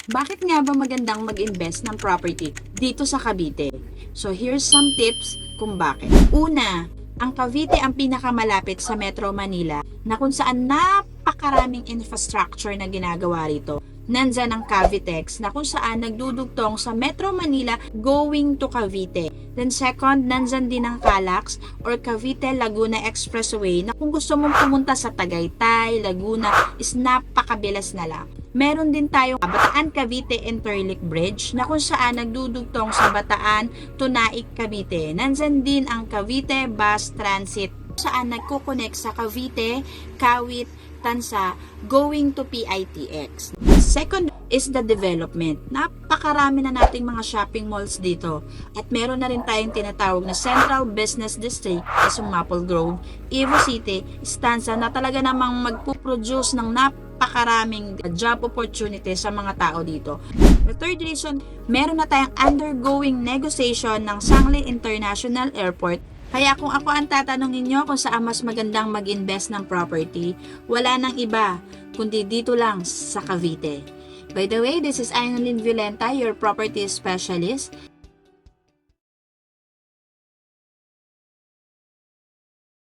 Bakit nga ba magandang mag-invest ng property dito sa Cavite? So here's some tips kung bakit. Una, ang Cavite ang pinakamalapit sa Metro Manila na kung saan napakaraming infrastructure na ginagawa rito. Nandyan ang Cavitex na kung saan nagdudugtong sa Metro Manila going to Cavite. Then second, nandyan din ang Calax or Cavite Laguna Expressway na kung gusto mong pumunta sa Tagaytay, Laguna is napakabilis na lang. Meron din tayong Bataan Cavite Interlink Bridge na kung saan nagdudugtong sa Bataan to Naik Cavite. Nandyan din ang Cavite Bus Transit saan nagkukonek sa Cavite, Kawit, Tansa going to PITX. Second is the development. Napakarami na nating mga shopping malls dito. At meron na rin tayong tinatawag na Central Business District sa Maple Grove, Evo City, Stanza na talaga namang magpuproduce ng napakaraming job opportunities sa mga tao dito. The third reason, meron na tayong undergoing negotiation ng Sangli International Airport. Kaya kung ako ang tatanungin nyo kung saan mas magandang mag-invest ng property, wala nang iba, kundi dito lang sa Cavite. By the way, this is Ainulin Violenta, your property specialist.